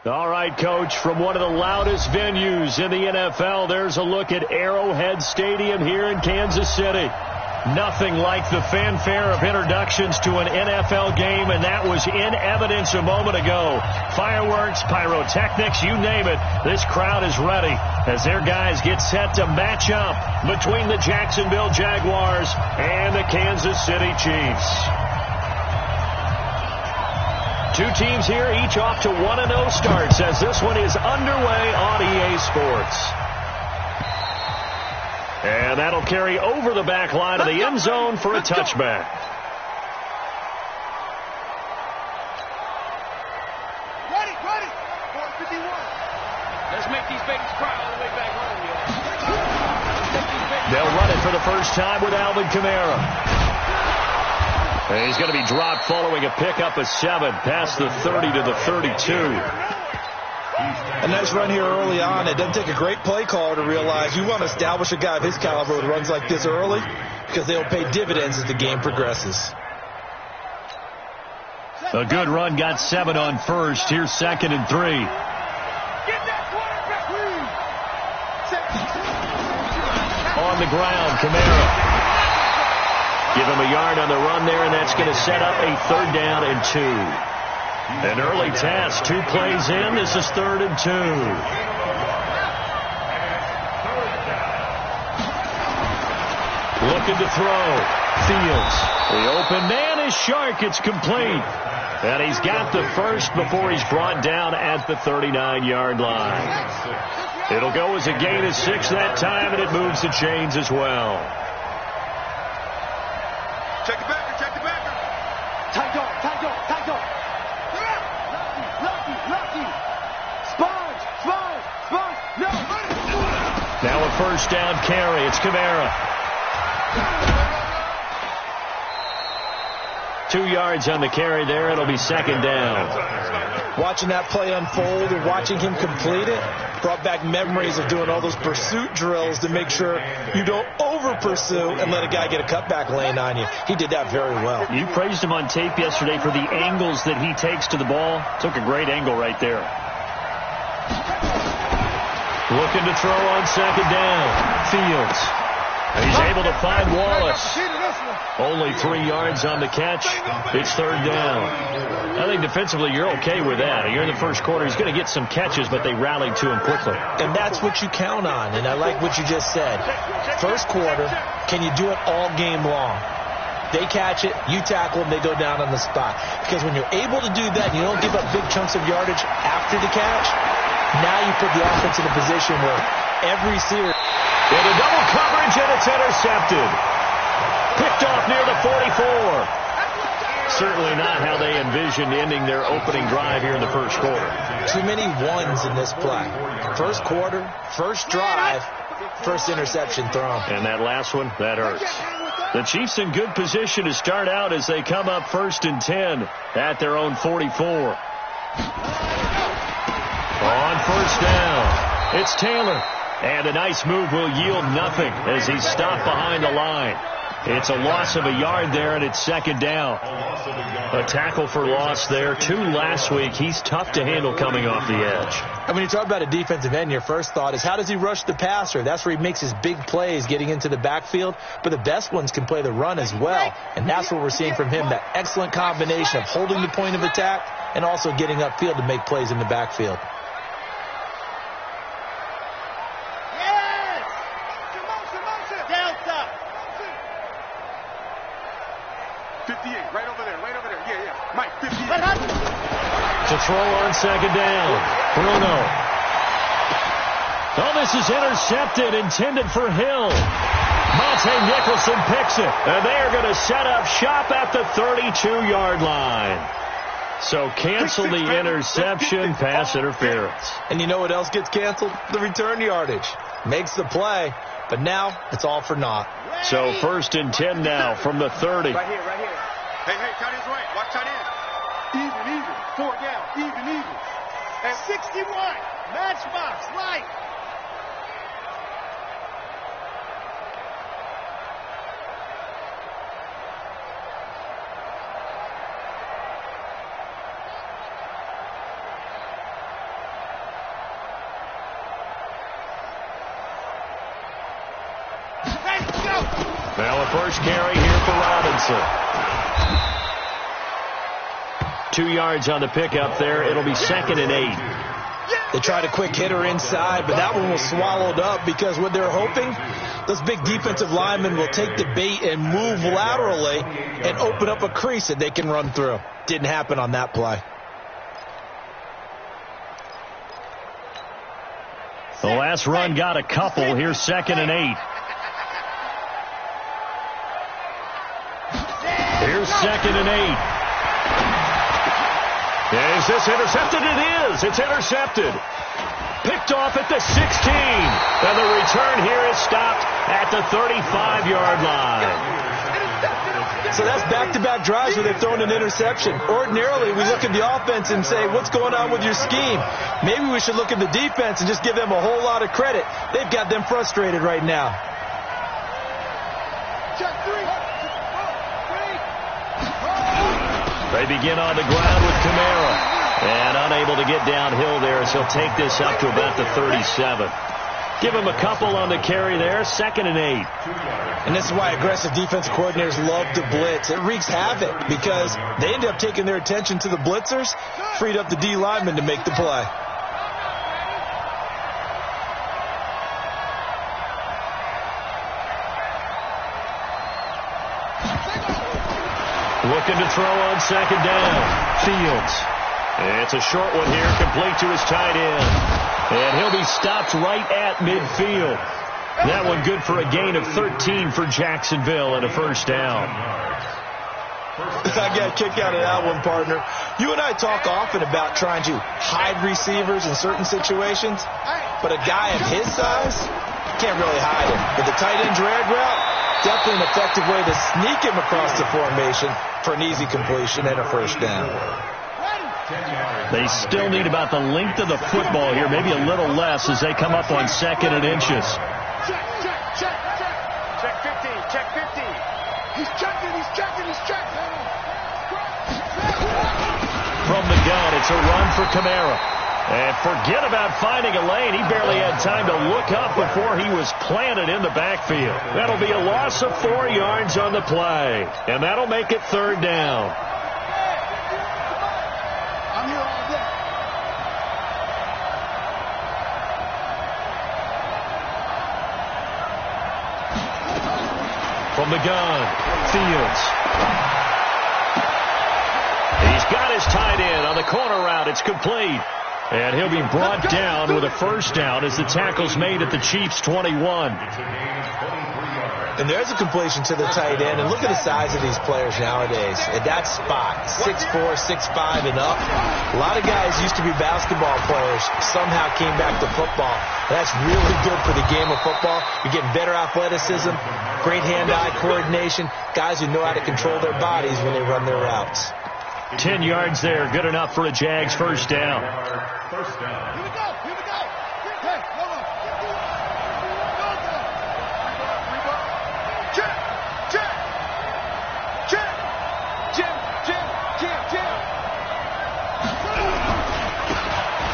All right, Coach, from one of the loudest venues in the NFL, there's a look at Arrowhead Stadium here in Kansas City. Nothing like the fanfare of introductions to an NFL game, and that was in evidence a moment ago. Fireworks, pyrotechnics, you name it. This crowd is ready as their guys get set to match up between the Jacksonville Jaguars and the Kansas City Chiefs. Two teams here, each off to 1-0 starts as this one is underway on EA Sports. And that'll carry over the back line of the end zone for a touchback. Ready. 451. Let's make these babies cry all the way back home, y'all. They'll run it for the first time with Alvin Kamara. And he's going to be dropped following a pickup of 7 past the 30 to the 32. A nice run here early on. It doesn't take a great play caller to realize you want to establish a guy of his caliber with runs like this early because they'll pay dividends as the game progresses. A good run got 7 on first. Here's 2nd and 3. Get that quarterback, please. On the ground, Kamara. Give him a yard on the run there, and that's going to set up a 3rd down and 2. An early task, 2 plays in. This is 3rd and 2. Looking to throw. Fields. The open man is Shark. It's complete. And he's got the first before he's brought down at the 39-yard line. It'll go as a gain of 6 that time, and it moves the chains as well. Check the backer. Tight dog. Lucky. Sponge. No. Now a first down carry. It's Kamara. 2 yards on the carry there. It'll be 2nd down. Watching that play unfold and watching him complete it brought back memories of doing all those pursuit drills to make sure you don't over-pursue and let a guy get a cutback lane on you. He did that very well. You praised him on tape yesterday for the angles that he takes to the ball. Took a great angle right there. Looking to throw on 2nd down. Fields. He's able to find Wallace. Only 3 yards on the catch. It's 3rd down. I think defensively you're okay with that. You're in the first quarter. He's going to get some catches, but they rallied to him quickly. And that's what you count on, and I like what you just said. First quarter, can you do it all game long? They catch it, you tackle them, they go down on the spot. Because when you're able to do that and you don't give up big chunks of yardage after the catch, now you put the offense in a position where every series... Into double coverage, and it's intercepted. Picked off near the 44. Certainly not how they envisioned ending their opening drive here in the first quarter. Too many ones in this play. First quarter, first drive, first interception thrown. And that last one, that hurts. The Chiefs in good position to start out as they come up 1st and 10 at their own 44. On 1st down, it's Taylor. And a nice move will yield nothing as he's stopped behind the line. It's a loss of a yard there, and it's 2nd down. A tackle for loss there. 2 last week. He's tough to handle coming off the edge. And when you talk about a defensive end, your first thought is how does he rush the passer? That's where he makes his big plays getting into the backfield. But the best ones can play the run as well. And that's what we're seeing from him, that excellent combination of holding the point of attack and also getting upfield to make plays in the backfield. 58, right over there. Yeah. Mike, 58. To throw on 2nd down. Bruno. Oh, this is intercepted, intended for Hill. Monte Nicholson picks it, and they are going to set up shop at the 32-yard line. So cancel the interception, pass interference. And you know what else gets canceled? The return yardage. Makes the play, but now it's all for naught. So 1st and 10 now from the 30. Right here. Hey, tight end's right. Watch tight end. Even. 4 down. Even. And 61. Matchbox, light. Well, a first carry here for Robinson. 2 yards on the pickup there. It'll be 2nd and 8. They tried a quick hitter inside, but that one was swallowed up because what they're hoping, those big defensive linemen will take the bait and move laterally and open up a crease that they can run through. Didn't happen on that play. The last run got a couple. Here's 2nd and 8. Here's 2nd and 8. Is this intercepted? It is. It's intercepted. Picked off at the 16. And the return here is stopped at the 35-yard line. So that's back-to-back drives where they've thrown an interception. Ordinarily, we look at the offense and say, what's going on with your scheme? Maybe we should look at the defense and just give them a whole lot of credit. They've got them frustrated right now. They begin on the ground with Kamara. And unable to get downhill there, so he'll take this up to about the 37. Give him a couple on the carry there. 2nd and 8. And this is why aggressive defensive coordinators love to blitz. It wreaks havoc because they end up taking their attention to the blitzers, freed up the D lineman to make the play. Looking to throw on 2nd down. Fields. It's a short one here, complete to his tight end. And he'll be stopped right at midfield. That one good for a gain of 13 for Jacksonville and a first down. I got a kick out of that one, partner. You and I talk often about trying to hide receivers in certain situations, but a guy of his size can't really hide him. But the tight end drag route, definitely an effective way to sneak him across the formation for an easy completion and a first down. They still need about the length of the football here, maybe a little less as they come up on 2nd and inches. Check 15, check 15. He's checking. From the gun, it's a run for Kamara. And forget about finding a lane. He barely had time to look up before he was planted in the backfield. That'll be a loss of 4 yards on the play. And that'll make it 3rd down. I'm here all day. From the gun, Fields. He's got his tight end on the corner route. It's complete. And he'll be brought down with a first down as the tackle's made at the Chiefs' 21. And there's a completion to the tight end. And look at the size of these players nowadays. At that spot, 6'4", 6'5", and up. A lot of guys used to be basketball players, somehow came back to football. That's really good for the game of football. You're getting better athleticism, great hand-eye coordination, guys who know how to control their bodies when they run their routes. 10 yards there, good enough for a Jags first down. Here we go. Hey, hold on. Check.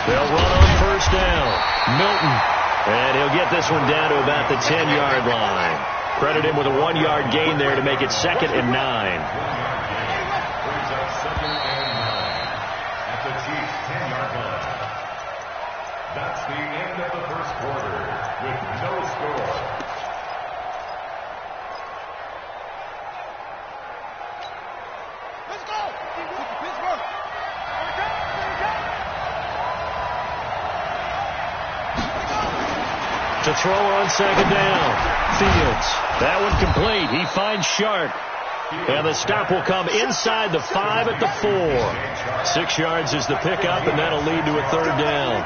They'll run on first down. Milton. And he'll get this one down to about the 10-yard line. Credit him with a 1-yard gain there to make it 2nd and 9. That's the end of the first quarter with no score. Let's go. Pittsburgh. To throw on 2nd down. Fields. That one complete. He finds Sharp. And the stop will come inside the 5 at the 4. 6 yards is the pickup, and that'll lead to a 3rd down.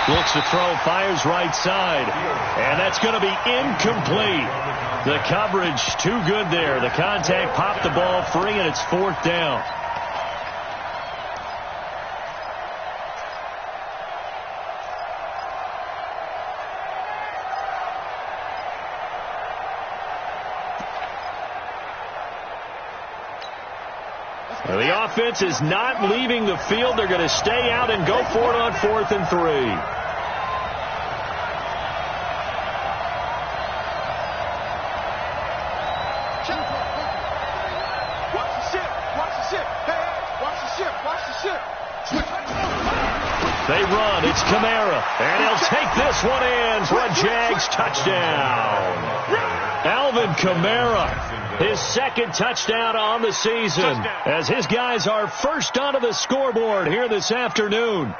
Looks to throw, fires right side. And that's going to be incomplete. The coverage too good there. The contact popped the ball free, and it's 4th down. The offense is not leaving the field. They're going to stay out and go for it on 4th and 3. They run. It's Kamara. And he'll take this one in for a Jags touchdown. Alvin Kamara, his 2nd touchdown on the season, as his guys are first onto the scoreboard here this afternoon.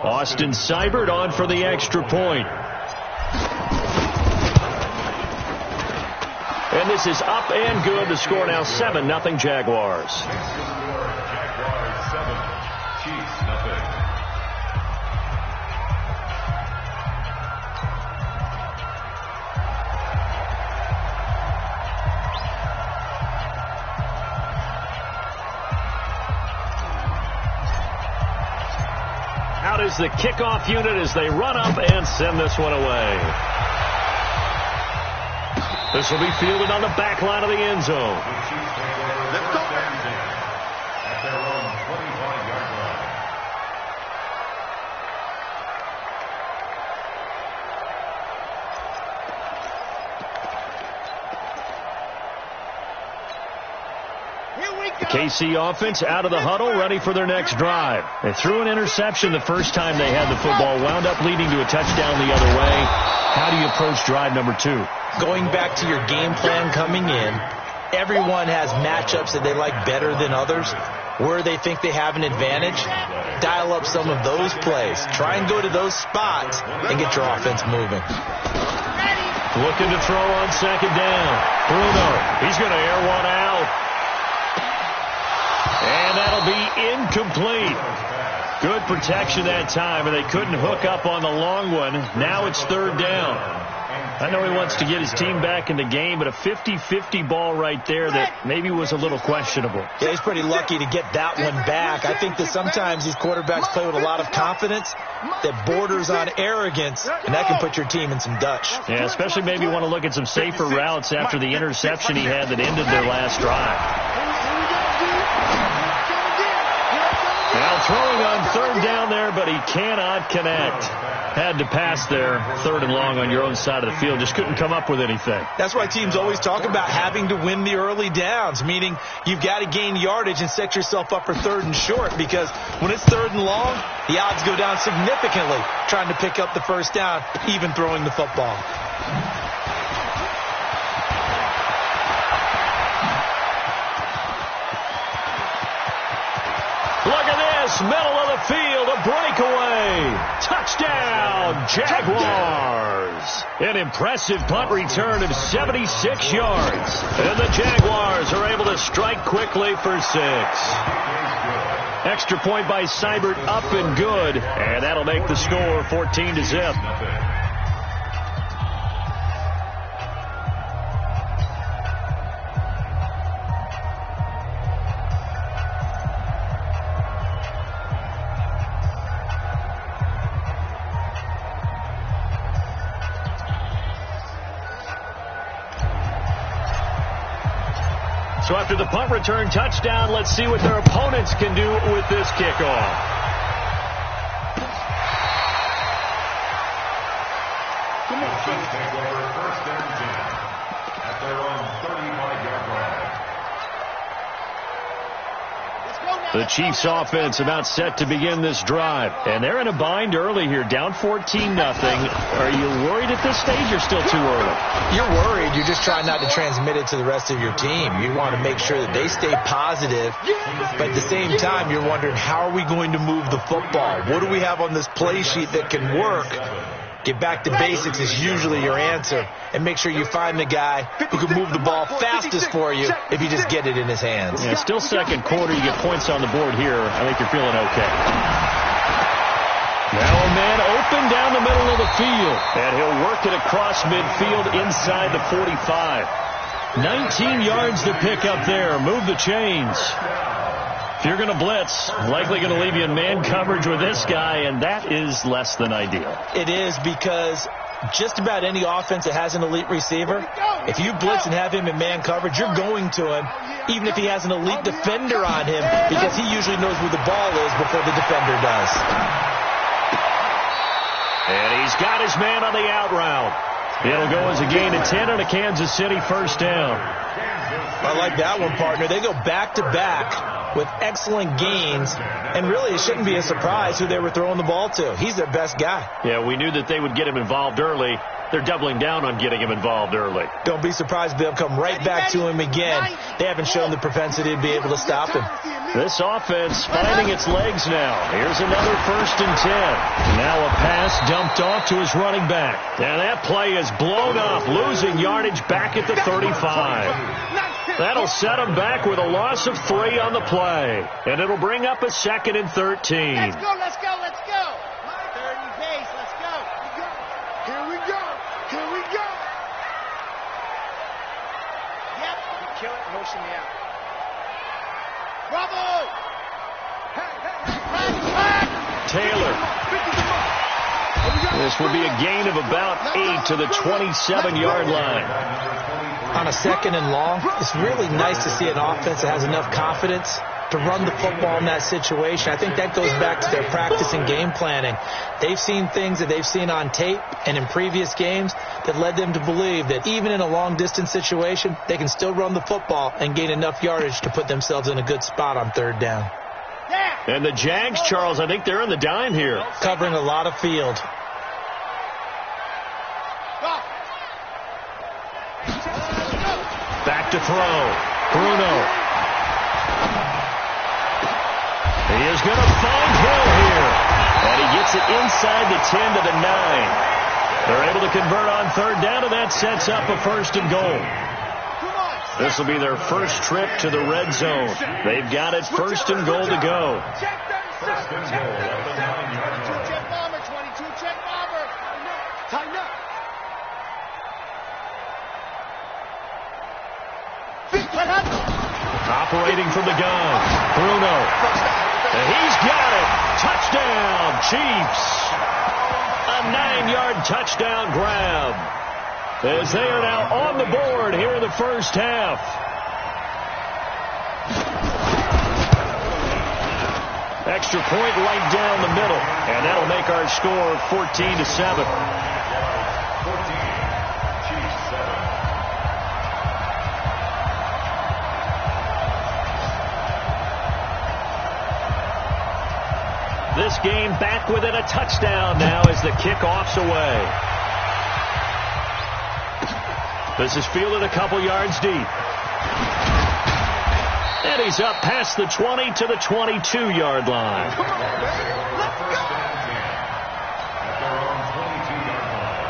Austin Seibert on for the extra point. And this is up and good. The score now 7-0 Jaguars. Jaguars 7, Chiefs nothing. Out is the kickoff unit as they run up and send this one away. This will be fielded on the back line of the end zone. Let's go. At their own 25-yard line. The KC offense out of the huddle, ready for their next drive. They threw an interception the first time they had the football, wound up leading to a touchdown the other way. How do you approach drive number 2? Going back to your game plan coming in, everyone has matchups that they like better than others. Where they think they have an advantage, dial up some of those plays. Try and go to those spots and get your offense moving. Looking to throw on 2nd down. Bruno, he's going to air one out. And that'll be incomplete. Good protection that time, and they couldn't hook up on the long one. Now it's 3rd down. I know he wants to get his team back in the game, but a 50-50 ball right there that maybe was a little questionable. Yeah, he's pretty lucky to get that one back. I think that sometimes these quarterbacks play with a lot of confidence that borders on arrogance, and that can put your team in some Dutch. Yeah, especially maybe want to look at some safer routes after the interception he had that ended their last drive. Now throwing on 3rd down there, but he cannot connect. Had to pass there, 3rd and long on your own side of the field. Just couldn't come up with anything. That's why teams always talk about having to win the early downs, meaning you've got to gain yardage and set yourself up for 3rd and short, because when it's 3rd and long, the odds go down significantly trying to pick up the first down, even throwing the football. Look at this, middle of the field, a breakaway. Touchdown, Jaguars. An impressive punt return of 76 yards. And the Jaguars are able to strike quickly for 6. Extra point by Seibert, up and good. And that'll make the score 14-0. So after the punt return touchdown, let's see what their opponents can do with this kickoff. Come on, take over 1st and 10 at their own 35-yard line. The Chiefs offense about set to begin this drive. And they're in a bind early here, down 14-0. Are you worried at this stage or still too early? You're worried. You're just trying not to transmit it to the rest of your team. You want to make sure that they stay positive. But at the same time, you're wondering, how are we going to move the football? What do we have on this play sheet that can work? Get back to basics is usually your answer. And make sure you find the guy who can move the ball fastest for you if you just get it in his hands. Yeah, still 2nd quarter. You get points on the board here. I think you're feeling okay. Now a man open down the middle of the field. And he'll work it across midfield inside the 45. 19 yards to pick up there. Move the chains. If you're going to blitz, likely going to leave you in man coverage with this guy, and that is less than ideal. It is, because just about any offense that has an elite receiver, if you blitz and have him in man coverage, you're going to him, even if he has an elite defender on him, because he usually knows where the ball is before the defender does. And he's got his man on the out route. It'll go as a gain of 10 on a Kansas City first down. I like that one, partner. They go back-to-back with excellent gains, and really it shouldn't be a surprise who they were throwing the ball to. He's their best guy. Yeah, we knew that they would get him involved early. They're doubling down on getting him involved early. Don't be surprised if they'll come right back to him again. They haven't shown the propensity to be able to stop him. This offense finding its legs now. Here's another 1st and 10. Now a pass dumped off to his running back. And that play is blown off, losing yardage back at the 35. That'll set him back with a loss of 3 on the play. And it'll bring up a 2nd and 13. Let's go, let's go, let's go. 30 pace, let's go. Here we go. Here we go. Yep. Kill it, motion me out. Bravo! Taylor. This will be a gain of about 8 to the 27-yard line. On a 2nd and long, it's really nice to see an offense that has enough confidence to run the football in that situation. I think that goes back to their practice and game planning. They've seen things that they've seen on tape and in previous games that led them to believe that even in a long-distance situation, they can still run the football and gain enough yardage to put themselves in a good spot on 3rd down. And the Jags, Charles, I think they're on the dime here. Covering a lot of field. Back to throw. Bruno. He is going to find Hill here. And he gets it inside the 10 to the 9. They're able to convert on 3rd down, and that sets up a 1st and goal. This will be their first trip to the red zone. They've got it 1st and goal to go. Check 37, check 37. Check bomber, 22, check bomber. Tighten up. Operating from the gun. Bruno. And he's got it. Touchdown, Chiefs. A 9-yard touchdown grab. As they are now on the board here in the first half. Extra point right down the middle. And that'll make our score 14-7. 14, Chiefs 7. This game back within a touchdown now as the kickoff's away. This is fielded a couple yards deep. And he's up past the 20 to the 22-yard line. Come on, man. Let's go. At their own 22-yard line.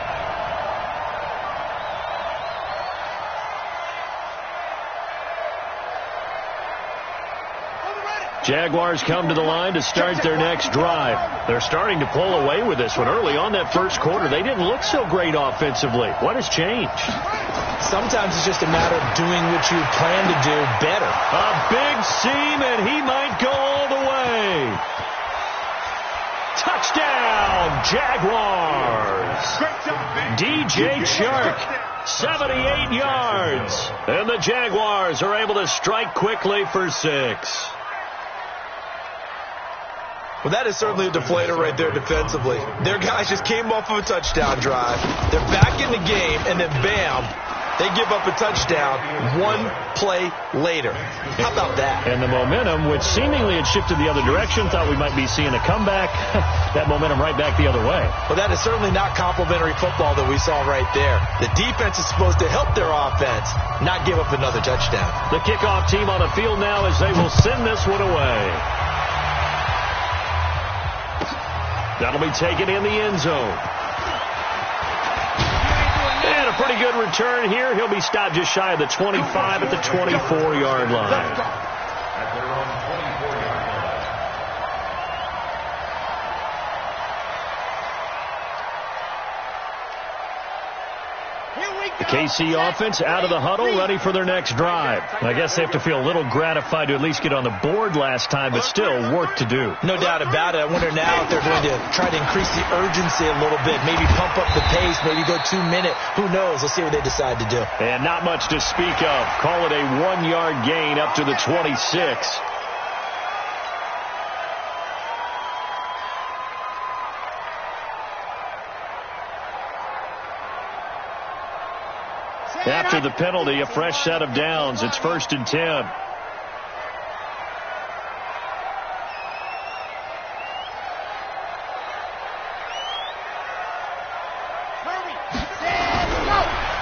Jaguars come to the line to start their next drive. They're starting to pull away with this one. Early on that first quarter, they didn't look so great offensively. What has changed? Sometimes it's just a matter of doing what you plan to do better. A big seam, and he might go all the way. Touchdown, Jaguars. DJ Chark, 78 yards. And the Jaguars are able to strike quickly for 6. Well, that is certainly a deflator right there defensively. Their guys just came off of a touchdown drive. They're back in the game, and then bam, they give up a touchdown 1 play later. How about that? And the momentum, which seemingly had shifted the other direction, thought we might be seeing a comeback. That momentum right back the other way. Well, that is certainly not complimentary football that we saw right there. The defense is supposed to help their offense, not give up another touchdown. The kickoff team on the field now as they will send this one away. That'll be taken in the end zone. And a pretty good return here. He'll be stopped just shy of the 25 at the 24-yard line. At their own 24-yard line. Here we The KC offense out of the huddle, ready for their next drive. I guess they have to feel a little gratified to at least get on the board last time, but still work to do. No doubt about it. I wonder now if they're going to try to increase the urgency a little bit, maybe pump up the pace, maybe go 2 minute. Who knows? Let's see what they decide to do. And not much to speak of. Call it a 1-yard gain up to the 26. After the penalty, a fresh set of downs. It's 1st and 10.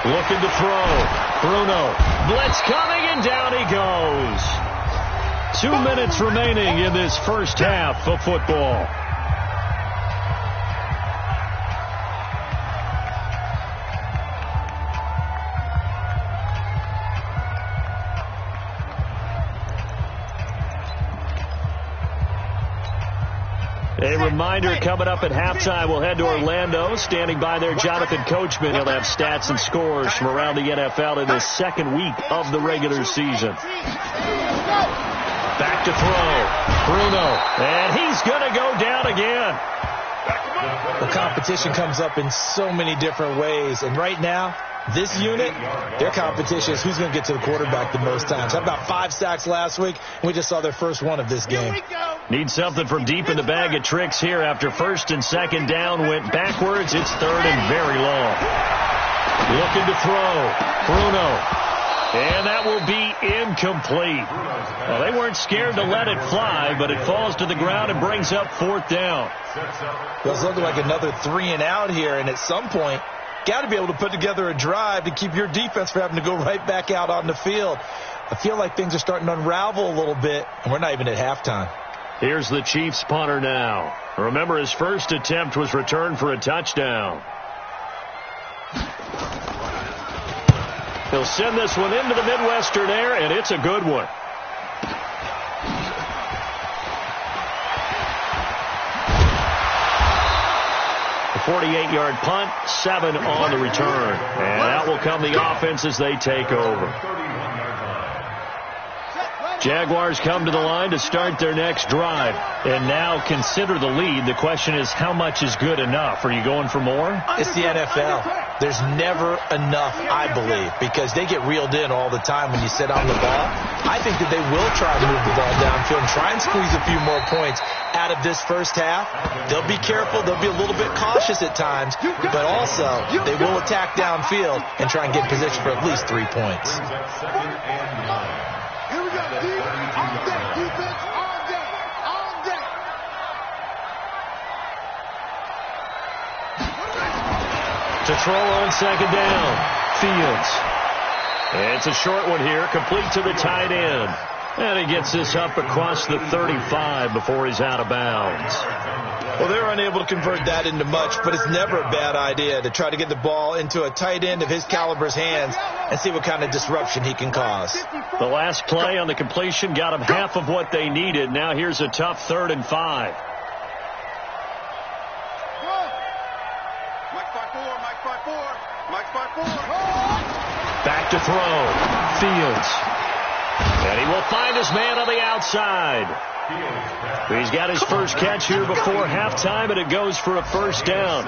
Looking to throw. Bruno. Blitz coming, and down he goes. 2 minutes remaining in this first half of football. A reminder, coming up at halftime, we'll head to Orlando. Standing by there, Jonathan Coachman. He'll have stats and scores from around the NFL in the second week of the regular season. Back to throw. Bruno. And he's going to go down again. The competition comes up in so many different ways. And right now, this unit, their competition is who's going to get to the quarterback the most times. Had about 5 sacks last week. We just saw their first one of this game. Need something from deep in the bag of tricks here. After 1st and 2nd down, went backwards. It's 3rd and very long. Looking to throw. Bruno. And that will be incomplete. Well, they weren't scared to let it fly, but it falls to the ground and brings up 4th down. Well, it's looking like another 3 and out here, and at some point, got to be able to put together a drive to keep your defense from having to go right back out on the field. I feel like things are starting to unravel a little bit, and we're not even at halftime. Here's the Chiefs punter now. Remember, his first attempt was returned for a touchdown. He'll send this one into the Midwestern air, and it's a good one. A 48-yard punt, 7 on the return. And out will come the offense as they take over. Jaguars come to the line to start their next drive. And now consider the lead. The question is, how much is good enough? Are you going for more? It's the NFL. There's never enough, I believe, because they get reeled in all the time when you sit on the ball. I think that they will try to move the ball downfield and try and squeeze a few more points out of this first half. They'll be careful. They'll be a little bit cautious at times, but also they will attack downfield and try and get position for at least 3 points. Here we go, all day, defense, all day, all day. To throw on 2nd down, Fields. It's a short one here, complete to the tight end. And he gets this up across the 35 before he's out of bounds. Well, they were unable to convert that into much, but it's never a bad idea to try to get the ball into a tight end of his caliber's hands and see what kind of disruption he can cause. The last play on the completion got them half of what they needed. Now here's a tough 3rd and 5. Back to throw. Fields. And he will find his man on the outside. He's got his first catch here before halftime, and it goes for a 1st down.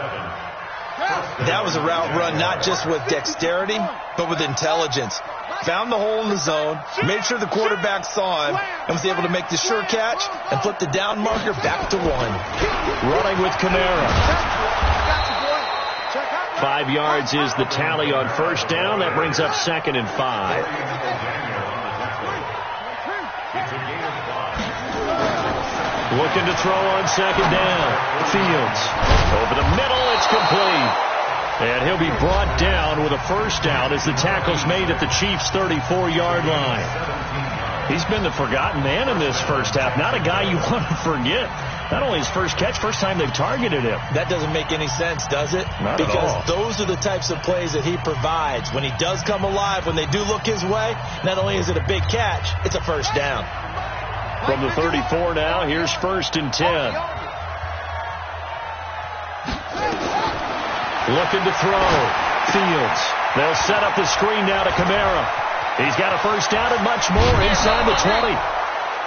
That was a route run not just with dexterity, but with intelligence. Found the hole in the zone, made sure the quarterback saw him, and was able to make the sure catch and flip the down marker back to 1. Running with Kamara. 5 yards is the tally on 1st down. That brings up 2nd and 5. Looking to throw on 2nd down. Fields. Over the middle, it's complete. And he'll be brought down with a 1st down as the tackle's made at the Chiefs' 34-yard line. He's been the forgotten man in this first half. Not a guy you want to forget. Not only his first catch, first time they've targeted him. That doesn't make any sense, does it? Not because at all. Those are the types of plays that he provides. When he does come alive, when they do look his way, not only is it a big catch, it's a 1st down. From the 34 now, here's 1st and 10. Looking to throw. Fields. They'll set up the screen now to Kamara. He's got a first down and much more inside the 20.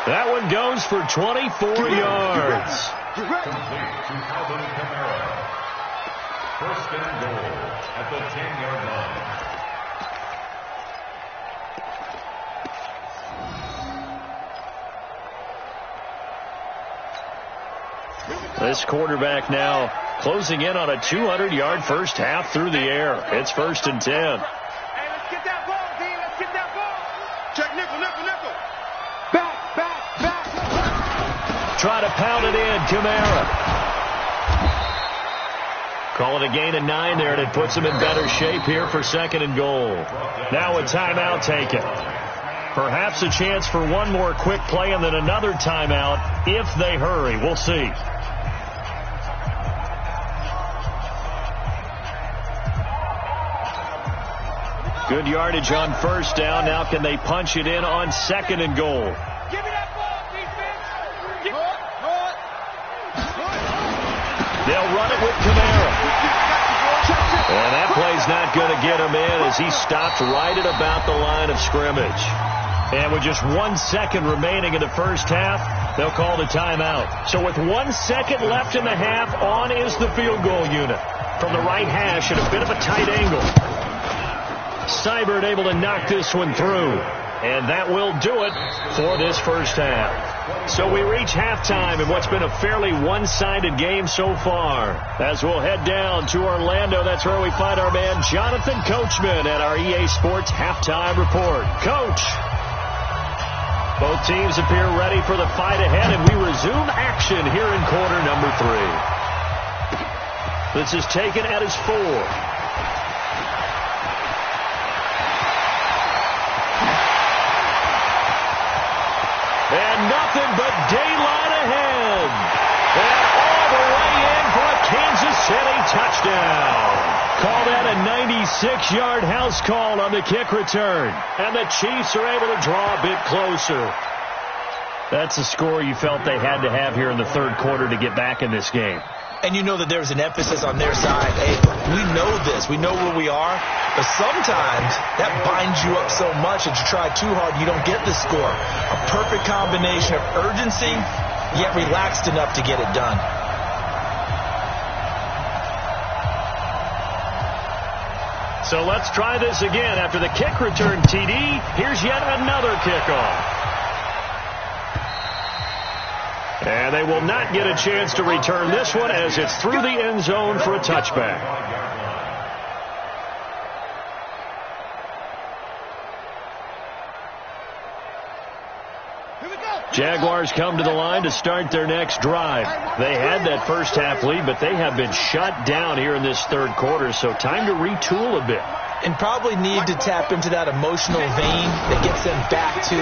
That one goes for 24 yards. Complete to Alvin Kamara. First and goal at the 10-yard line. This quarterback now closing in on a 200-yard first half through the air. It's 1st and 10. Hey, let's get that ball, D. Let's get that ball. Check nickel. Back. Try to pound it in, Kamara. Call it a gain of 9 there, and it puts them in better shape here for 2nd and goal. Now a timeout taken. Perhaps a chance for one more quick play and then another timeout if they hurry. We'll see. Good yardage on first down. Now can they punch it in on 2nd and goal? Give me that ball, defense. They'll run it with Kamara. And that play's not going to get him in as he stopped right at about the line of scrimmage. And with just 1 second remaining in the first half, they'll call the timeout. So with 1 second left in the half, on is the field goal unit. From the right hash at a bit of a tight angle. Seibert able to knock this one through. And that will do it for this first half. So we reach halftime in what's been a fairly one-sided game so far. As we'll head down to Orlando, that's where we find our man Jonathan Coachman at our EA Sports Halftime Report. Coach! Both teams appear ready for the fight ahead, and we resume action here in quarter number 3. This is taken at his 4. And nothing but daylight ahead. And all the way in for a Kansas City touchdown. Call that a 96-yard house call on the kick return. And the Chiefs are able to draw a bit closer. That's a score you felt they had to have here in the third quarter to get back in this game. And you know that there's an emphasis on their side. Hey, we know this. We know where we are. But sometimes that binds you up so much that you try too hard, you don't get the score. A perfect combination of urgency, yet relaxed enough to get it done. So let's try this again. After the kick return TD, here's yet another kickoff. And they will not get a chance to return this one as it's through the end zone for a touchback. Jaguars come to the line to start their next drive. They had that first half lead, but they have been shut down here in this third quarter, so time to retool a bit. And probably need to tap into that emotional vein that gets them back to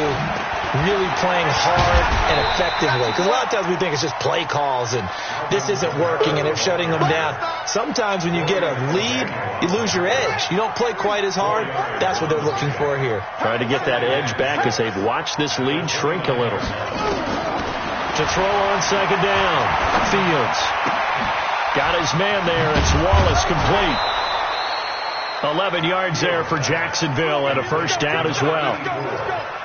really playing hard and effectively. Because a lot of times we think it's just play calls and this isn't working and it's shutting them down. Sometimes when you get a lead, you lose your edge. You don't play quite as hard. That's what they're looking for here. Try to get that edge back as they've watched this lead shrink a little. To throw on second down. Fields. Got his man there. It's Wallace complete. 11 yards there for Jacksonville and a first down as well.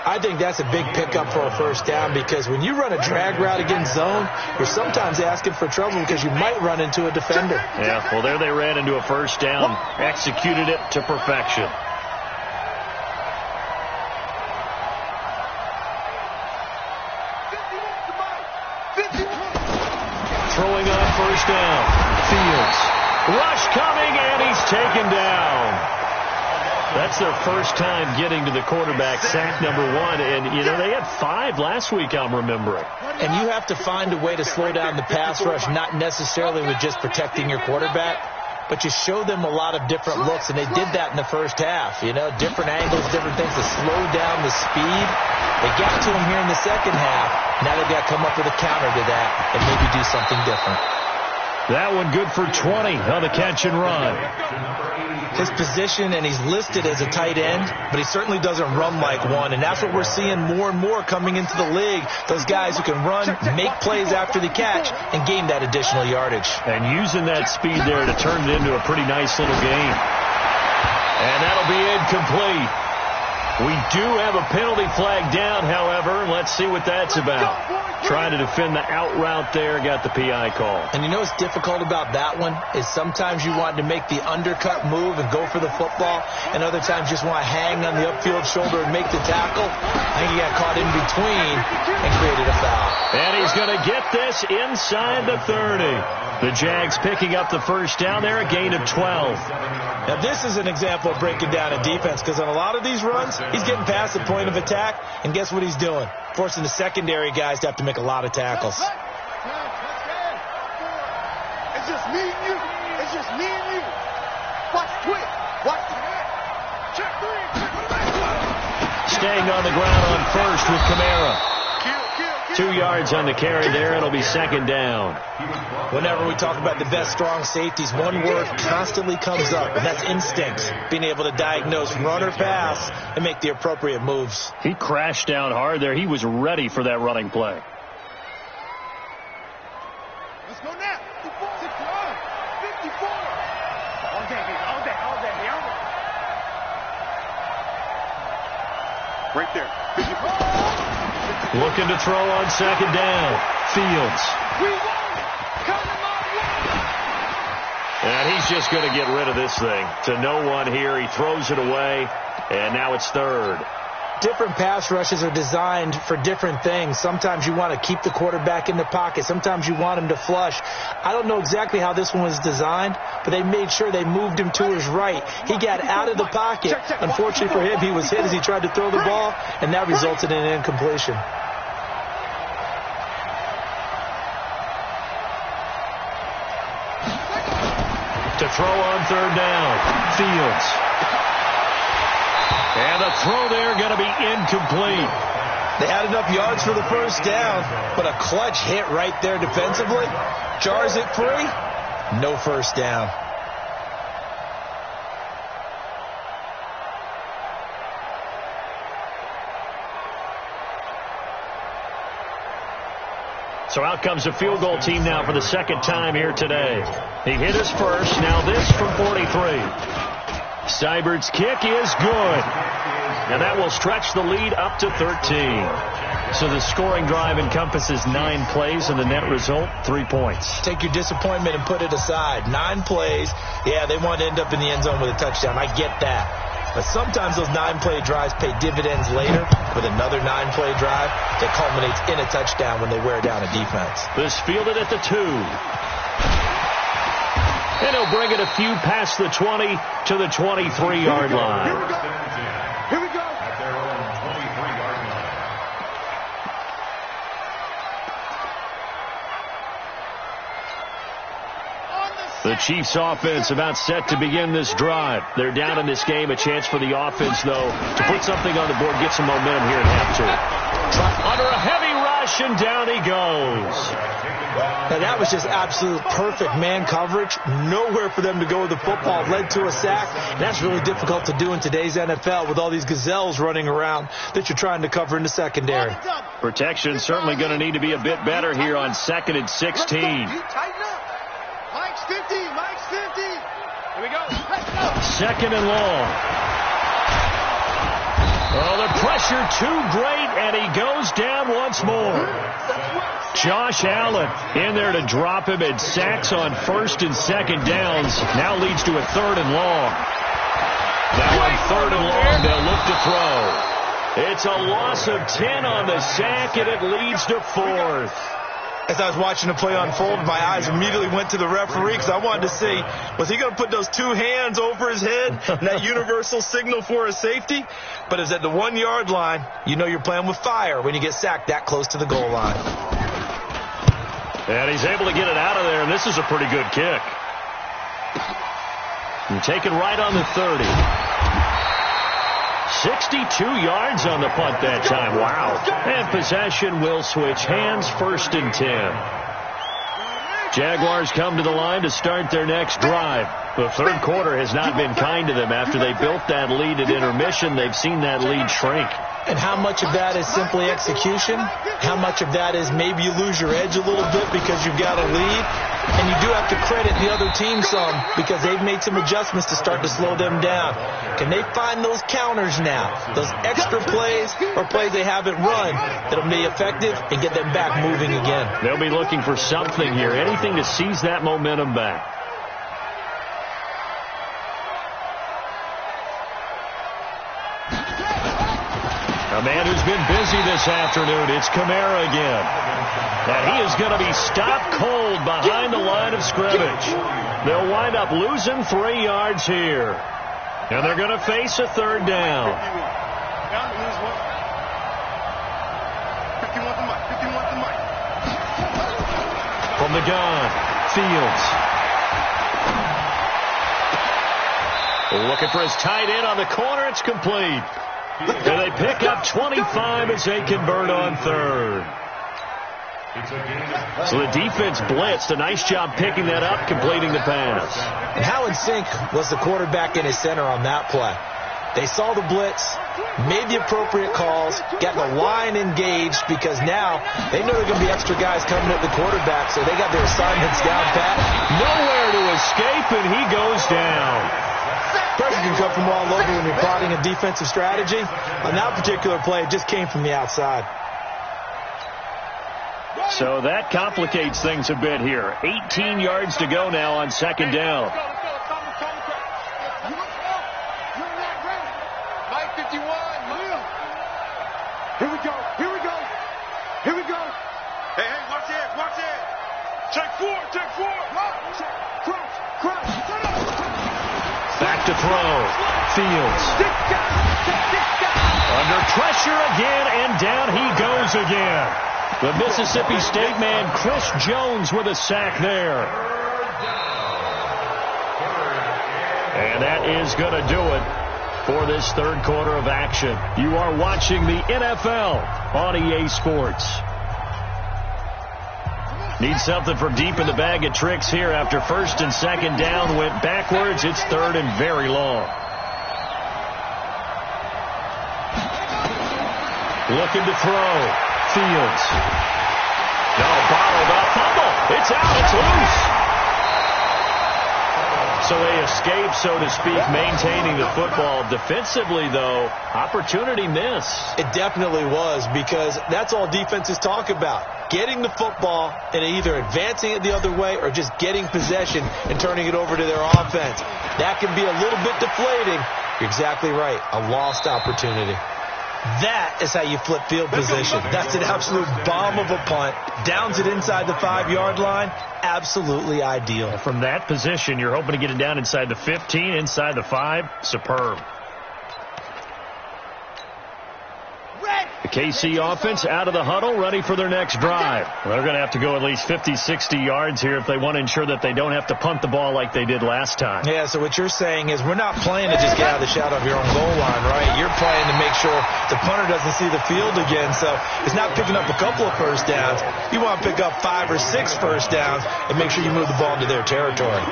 I think that's a big pickup for a first down because when you run a drag route against zone, you're sometimes asking for trouble because you might run into a defender. Yeah, well, there they ran into a first down, executed it to perfection. Throwing on first down. Fields. Rush coming, and he's taken down. That's their first time getting to the quarterback, sack number 1. And, you know, they had 5 last week, I'm remembering. And you have to find a way to slow down the pass rush, not necessarily with just protecting your quarterback, but you show them a lot of different looks, and they did that in the first half. You know, different angles, different things to slow down the speed. They got to him here in the second half. Now they've got to come up with a counter to that and maybe do something different. That one good for 20 on the catch and run. His position, and he's listed as a tight end, but he certainly doesn't run like one, and that's what we're seeing more and more coming into the league. Those guys who can run, make plays after the catch, and gain that additional yardage. And using that speed there to turn it into a pretty nice little game. And that'll be incomplete. We do have a penalty flag down, however. Let's see what that's about. Trying to defend the out route there, got the PI call. And you know what's difficult about that one is sometimes you want to make the undercut move and go for the football, and other times you just want to hang on the upfield shoulder and make the tackle. I think he got caught in between and created a foul. And he's going to get this inside the 30. The Jags picking up the first down there, a gain of 12. Now, this is an example of breaking down a defense, because on a lot of these runs, he's getting past the point of attack, and guess what he's doing? Forcing the secondary guys to have to make a lot of tackles. It's just me and you. It's just me and you. Watch quick. Watch check three. Staying on the ground on first with Kamara. 2 yards on the carry there. It'll be second down. Whenever we talk about the best strong safeties, one word constantly comes up, and that's instincts. Being able to diagnose run or pass and make the appropriate moves. He crashed down hard there. He was ready for that running play. Let's go now. 54. 54. All day. Right there. 54. Looking to throw on second down. Fields. And he's just going to get rid of this thing. To no one here. He throws it away. And now it's third. Different pass rushes are designed for different things. Sometimes you want to keep the quarterback in the pocket. Sometimes you want him to flush. I don't know exactly how this one was designed, but they made sure they moved him to his right. He got out of the pocket. Unfortunately for him, he was hit as he tried to throw the ball, and that resulted in an incompletion. To throw on third down. Fields. And the throw there going to be incomplete. They had enough yards for the first down, but a clutch hit right there defensively jars it free. No first down. So out comes the field goal team now for the second time here today. He hit his first. Now this from 43. Seibert's kick is good. And that will stretch the lead up to 13. So the scoring drive encompasses 9 plays, and the net result, 3 points. Take your disappointment and put it aside. 9 plays. Yeah, they want to end up in the end zone with a touchdown. I get that. But sometimes those 9-play drives pay dividends later with another 9-play drive that culminates in a touchdown when they wear down a defense. This fielded at the 2. And he'll bring it a few past the 20 to the 23-yard line. Here we go. At their own 23-yard line. The Chiefs offense about set to begin this drive. They're down in this game. A chance for the offense, though, to put something on the board, get some momentum here at half 2. Under a heavy rush, and down he goes. Now, that was just absolute perfect man coverage. Nowhere for them to go with the football. Led to a sack. And that's really difficult to do in today's NFL with all these gazelles running around that you're trying to cover in the secondary. Protection certainly going to need to be a bit better here on 2nd and 16. Mike's 50. Here we go. Second and long. Oh, the pressure too great, and he goes down once more. Josh Allen in there to drop him, and sacks on 1st and 2nd downs. Now leads to a 3rd and long. Now on 3rd and long, they'll look to throw. It's a loss of 10 on the sack, and it leads to 4th. As I was watching the play unfold, my eyes immediately went to the referee because I wanted to see, was he going to put those 2 hands over his head and that universal signal for a safety? But it's at the 1-yard line. You know you're playing with fire when you get sacked that close to the goal line. And he's able to get it out of there, and this is a pretty good kick. And taken right on the 30. 62 yards on the punt that time. Wow. And possession will switch hands, 1st and 10. Jaguars come to the line to start their next drive. The third quarter has not been kind to them. After they built that lead at intermission, they've seen that lead shrink. And how much of that is simply execution? How much of that is maybe you lose your edge a little bit because you've got a lead? And you do have to credit the other team some because they've made some adjustments to start to slow them down. Can they find those counters now, those extra plays or plays they haven't run that'll be effective and get them back moving again? They'll be looking for something here, anything to seize that momentum back. A man who's been busy this afternoon, it's Kamara again. And he is going to be stopped cold behind the line of scrimmage. They'll wind up losing 3 yards here. And they're going to face a third down. 51 to Mike. 51 to Mike. From the gun, Fields. Looking for his tight end on the corner. It's complete. And they pick up 25 as they convert on third. So the defense blitzed. A nice job picking that up, completing the pass. And how in sync was the quarterback in his center on that play? They saw the blitz, made the appropriate calls, got the line engaged because now they know there are going to be extra guys coming at the quarterback, so they got their assignments down pat. Nowhere to escape, and he goes down. Pressure can come from all over when you're plotting a defensive strategy. On that particular play, it just came from the outside. So that complicates things a bit here. 18 yards to go now on second down. Mike 51. Here we go. Here we go. Here we go. Hey, watch it. Watch it. Check 4. Check 4. Crouch. Back to throw. Fields. Under pressure again, and down he goes again. The Mississippi State man, Chris Jones, with a sack there. And that is going to do it for this third quarter of action. You are watching the NFL on EA Sports. Need something from deep in the bag of tricks here after first and second down went backwards. It's third and very long. Looking to throw. Fields. No, bottled up. Fumble. It's out. It's loose. So they escape, so to speak, maintaining the football. Defensively, though, opportunity miss. It definitely was, because that's all defenses talk about. Getting the football and either advancing it the other way or just getting possession and turning it over to their offense. That can be a little bit deflating. You're exactly right. A lost opportunity. That is how you flip field position. That's an absolute bomb of a punt. Downs it inside the 5-yard line. Absolutely ideal. From that position, you're hoping to get it down inside the 15, inside the 5. Superb. The KC offense out of the huddle, ready for their next drive. Well, they're going to have to go at least 50, 60 yards here if they want to ensure that they don't have to punt the ball like they did last time. Yeah, so what you're saying is we're not playing to just get out of the shadow of your own goal line, right? You're playing to make sure the punter doesn't see the field again. So it's not picking up a couple of first downs. You want to pick up 5 or 6 first downs and make sure you move the ball into their territory.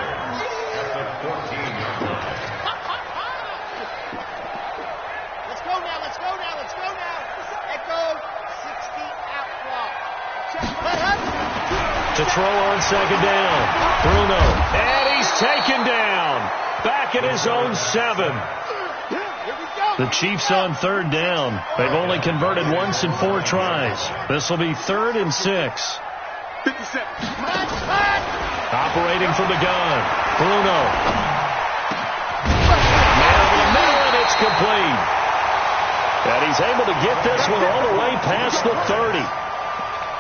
To throw on second down. Bruno. And he's taken down. Back at his own 7. The Chiefs on third down. They've only converted once in 4 tries. This will be 3rd and 6. 57. Operating from the gun. Bruno. Man over the middle, and it's complete. And he's able to get this one all the way past the 30.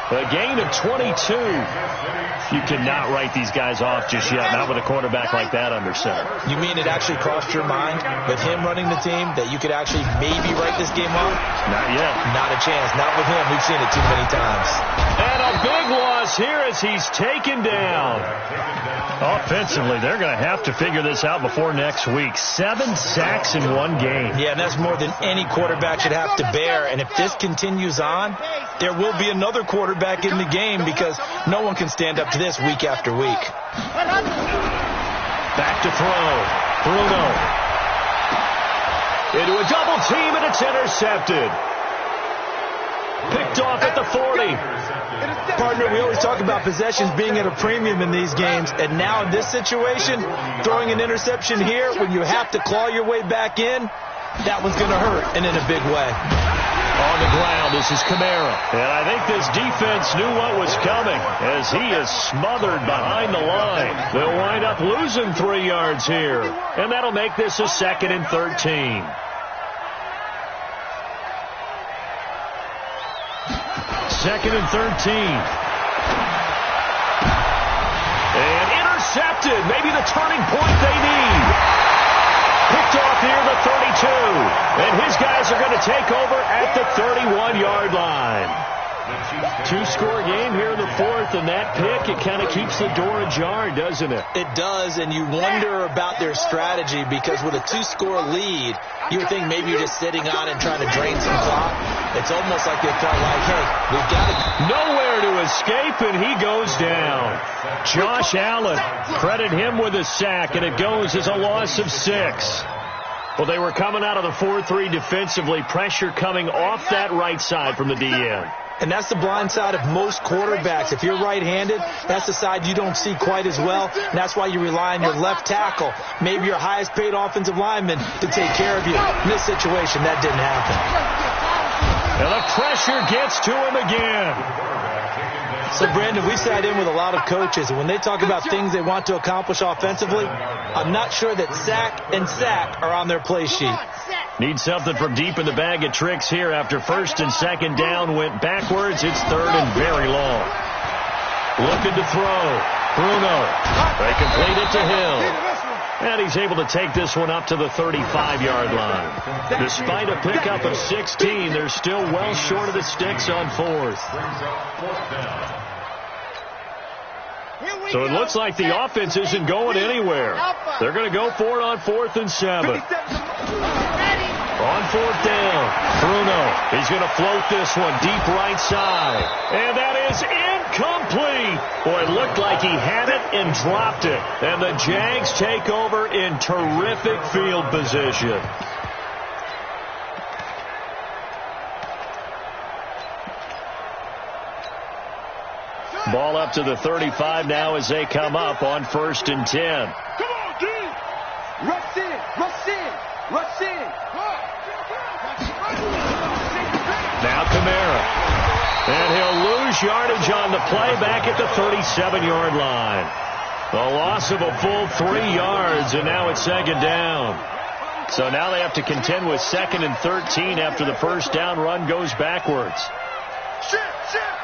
A gain of 22. You cannot write these guys off just yet, not with a quarterback like that under center. You mean it actually crossed your mind with him running the team that you could actually maybe write this game off? Not yet. Not a chance. Not with him. We've seen it too many times. And a big loss here as he's taken down. Offensively, they're going to have to figure this out before next week. 7 sacks in one game. Yeah, and that's more than any quarterback should have to bear. And if this continues on, there will be another quarterback in the game because no one can stand up to this week after week. Back to throw. Bruno. Into a double team, and it's intercepted. Picked off at the 40. Partner, we always talk about possessions being at a premium in these games, and now in this situation, throwing an interception here when you have to claw your way back in, that one's going to hurt, and in a big way. On the ground, this is Kamara. And I think this defense knew what was coming as he is smothered behind the line. They'll wind up losing 3 yards here, and that'll make this a 2nd and 13. Second and 13. And intercepted. Maybe the turning point they need. Picked off near the 32. And his guys are going to take over at the 31-yard line. 2-score game here in the 4th, and that pick, it kind of keeps the door ajar, doesn't it? It does, and you wonder about their strategy because with a 2-score lead, you would think maybe you're just sitting on and trying to drain some clock. It's almost like they felt like, hey, we've got to... Nowhere to escape, and he goes down. Josh Allen, credit him with a sack, and it goes as a loss of 6. Well, they were coming out of the 4-3 defensively, pressure coming off that right side from the DN. And that's the blind side of most quarterbacks. If you're right-handed, that's the side you don't see quite as well. And that's why you rely on your left tackle, maybe your highest-paid offensive lineman, to take care of you. In this situation, that didn't happen. And the pressure gets to him again. So, Brandon, we sat in with a lot of coaches, and when they talk about things they want to accomplish offensively, I'm not sure that sack and sack are on their play sheet. Need something from deep in the bag of tricks here after 1st and 2nd down went backwards. It's 3rd and very long. Looking to throw. Bruno. They complete it to Hill. And he's able to take this one up to the 35-yard line. Despite a pickup of 16, they're still well short of the sticks on 4th. So it looks like the offense isn't going anywhere. They're going to go for it on 4th and 7. On 4th down, Bruno, he's going to float this one deep right side. And that is incomplete. Boy, it looked like he had it and dropped it. And the Jags take over in terrific field position. Ball up to the 35 now as they come up on 1st and 10. Come on, D! Rush in! Rush in! Rush in! Now Kamara. And he'll lose yardage on the play back at the 37-yard line. A loss of a full 3 yards, and now it's 2nd down. So now they have to contend with 2nd and 13 after the 1st down run goes backwards. Shift! Shift!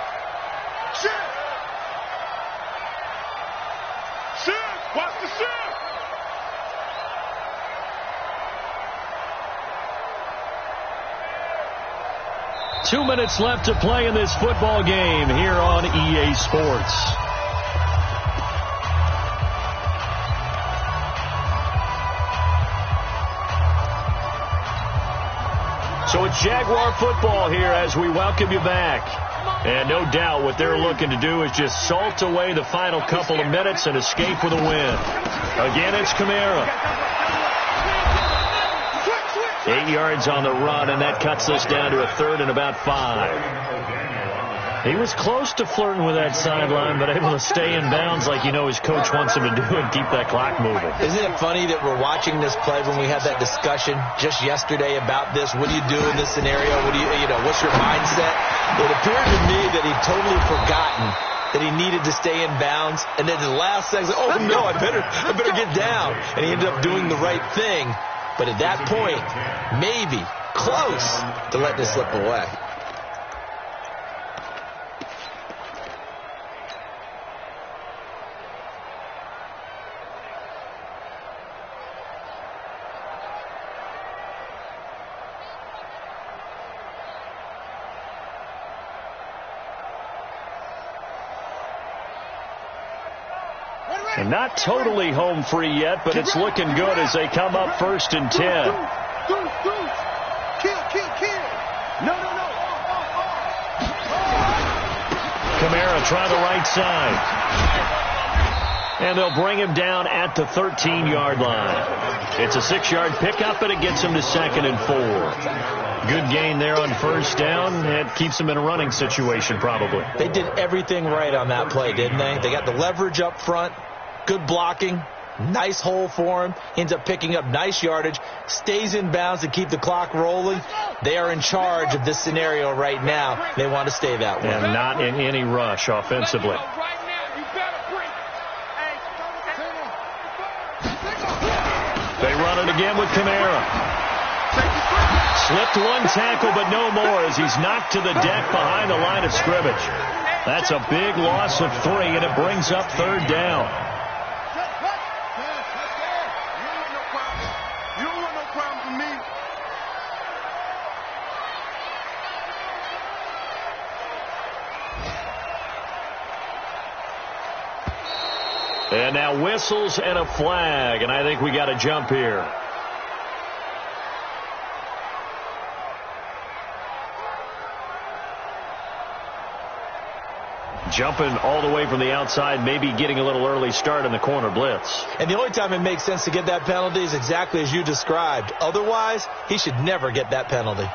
Shift! Shift! Watch the shift! 2 minutes left to play in this football game here on EA Sports. So it's Jaguar football here as we welcome you back. And no doubt what they're looking to do is just salt away the final couple of minutes and escape with a win. Again, it's Kamara. 8 yards on the run, and that cuts us down to a 3rd and about 5. He was close to flirting with that sideline, but able to stay in bounds like his coach wants him to do and keep that clock moving. Isn't it funny that we're watching this play when we had that discussion just yesterday about this? What do you do in this scenario? What do what's your mindset? It appeared to me that he'd totally forgotten that he needed to stay in bounds, and then the last second, oh no, I better get down. And he ended up doing the right thing. But at that point, maybe close to letting it slip away. And not totally home free yet, but it's looking good as they come up 1st and 10. Kill. No. Kamara try the right side. And they'll bring him down at the 13-yard line. It's a 6-yard pickup, and it gets him to 2nd and 4. Good gain there on first down. It keeps him in a running situation, probably. They did everything right on that play, didn't they? They got the leverage up front, good blocking, nice hole for him, ends up picking up nice yardage, stays in bounds to keep the clock rolling. They are in charge of this scenario right now. They want to stay that way. And not in any rush offensively. They run it again with Kamara. Slipped one tackle, but no more as he's knocked to the deck behind the line of scrimmage. That's a big loss of 3, and it brings up 3rd down. You don't want no problem from me. And now whistles and a flag, and I think we got a jump here. Jumping all the way from the outside, maybe getting a little early start in the corner blitz. And the only time it makes sense to get that penalty is exactly as you described. Otherwise, he should never get that penalty.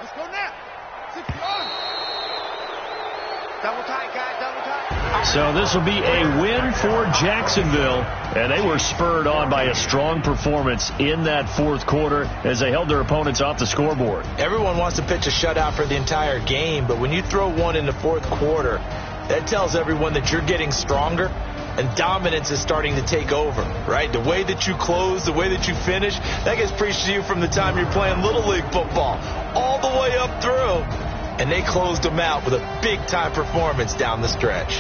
Let's go now. 6 yards. Double tight, guys. Double tight. So this will be a win for Jacksonville, and they were spurred on by a strong performance in that 4th quarter as they held their opponents off the scoreboard. Everyone wants to pitch a shutout for the entire game, but when you throw one in the 4th quarter, that tells everyone that you're getting stronger and dominance is starting to take over, right? The way that you close, the way that you finish, that gets preached to you from the time you're playing Little League football all the way up through. And they closed them out with a big-time performance down the stretch.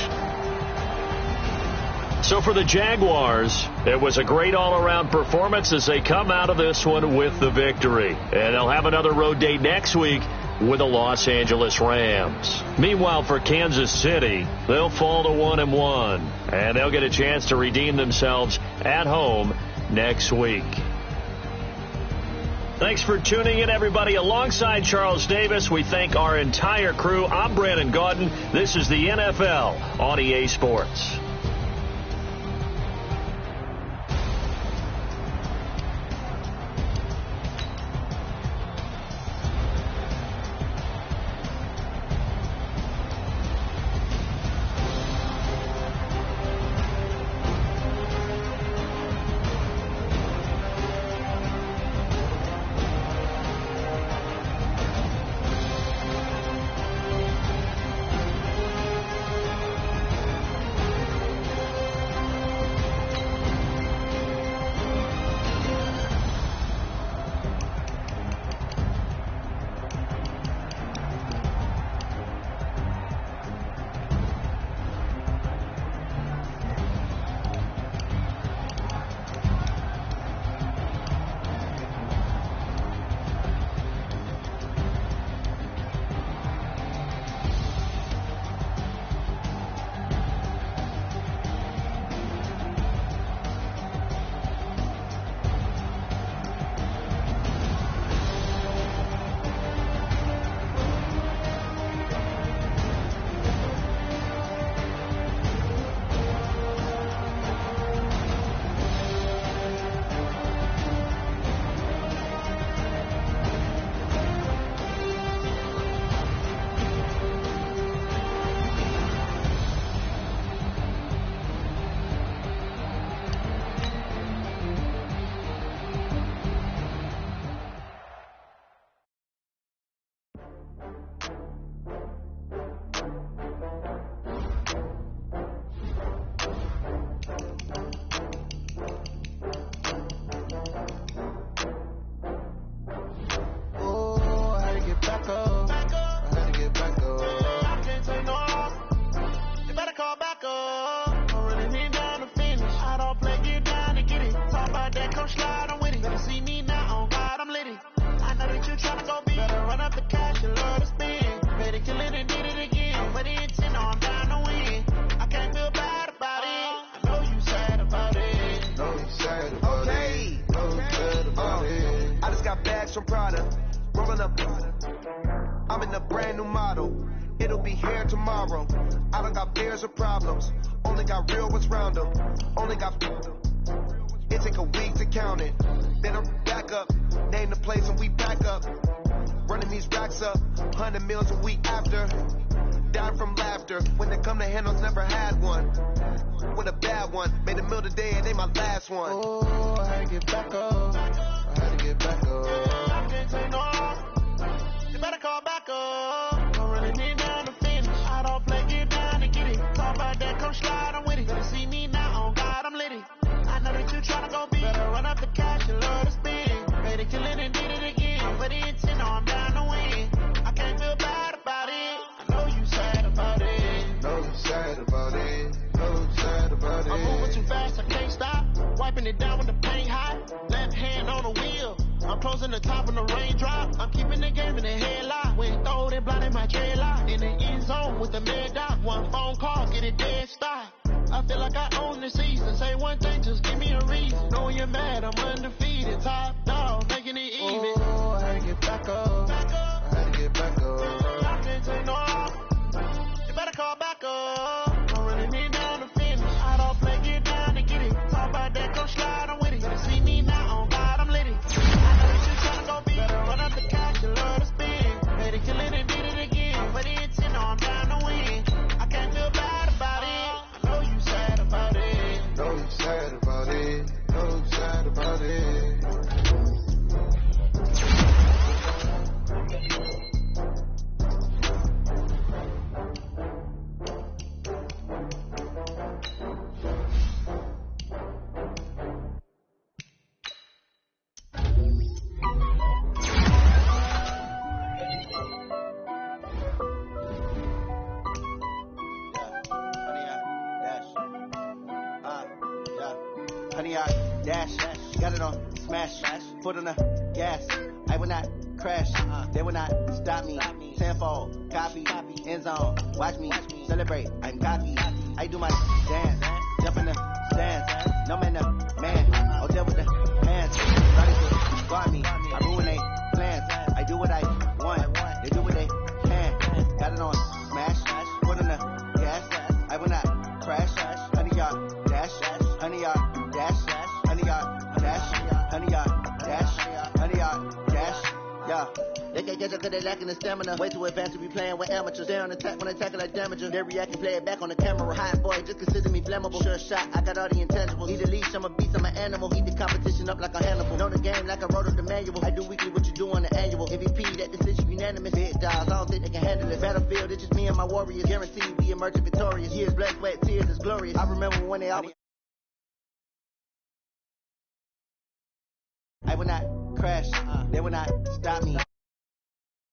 So for the Jaguars, it was a great all-around performance as they come out of this one with the victory. And they'll have another road date next week with the Los Angeles Rams. Meanwhile, for Kansas City, they'll fall to 1-1, and they'll get a chance to redeem themselves at home next week. Thanks for tuning in, everybody. Alongside Charles Davis, we thank our entire crew. I'm Brandon Gaudin. This is the NFL on EA Sports. in a brand new model. It'll be here tomorrow. I don't got fears or problems. Only got real ones round them. Only got. It take a week to count it. Better back up. Name the place and we back up. Running these racks up. 100 meals a week after. Die from laughter. When it come to handles, never had one. With a bad one. Made a meal today and they my last one. Oh, I had to get back up. I had to get back up. I can't take no. You better call back up. I'm running it down to finish. I don't play, get down and get it. Talk about that, come slide, I'm with it. Better see me now, on God, I'm litty. I know that you tryna go big. Better run up the cash and love to spend. Better kill it and did it again. I'm for the intent, no, I'm down to win. I can't feel bad about it. I know you sad about it. Know you sad about it. Know you sad about it. I'm moving too fast, I can't stop. Wiping it down with the paint hot. Left hand on the wheel. I'm closing the top of the raindrop. I'm keeping the game in the headlock. When throwed and blinded my dreadlock. In the end zone with the mad dot. One phone call, get it dead stop. I feel like I own the season. Say one thing, just give me a reason. Knowing you're mad, I'm undefeated. Top dog, making it even. Oh, I had to get back up. I had to get back up. I can't take no. You better call back up. I'm running it down to finish. I don't play, get down and get it. Talk about that, go slide, I'm with it. Better see me now, on God, I'm litty. I know that you tryna go big. Better run up the cash, you love to spend. Better kill it and did it again. For the intent, no, I'm down to win. I can't feel bad about it. I know you sad about it. Know you sad about it. Know you sad about it. Honey, I dash, got it on smash, foot on the gas. I will not crash, they will not stop me. Tenfold, copy, end zone, watch me celebrate. I'm cocky, I do my dance, jump in the stands. No man, the man, I'll deal with the hands. Starting to guard me, I ruin they plans. I do what I want, they do what they can. Got it on smash, foot on the gas. I will not crash, honey, y'all dash, honey, y'all. Honey, y'all, dash, honey, y'all, dash, honey, y'all, dash, yeah. They can't catch up cause they lacking the stamina. Way too advanced to be playing with amateurs. They on attack when I tackle like damager. They react and play it back on the camera. Hot boy, just consider me flammable. Sure shot, I got all the intangibles. Need a leash, I'm a beast, I'm an animal. Heat the competition up like a Hannibal. Know the game like I wrote up the manual. I do weekly what you do on the annual. MVP, that decision unanimous. Big dogs, I don't think they can handle it. Battlefield, it's just me and my warriors. Guaranteed we emerging victorious. Years, blood, sweat, tears, it's glorious. I remember when they always. I will not crash, they will not stop me.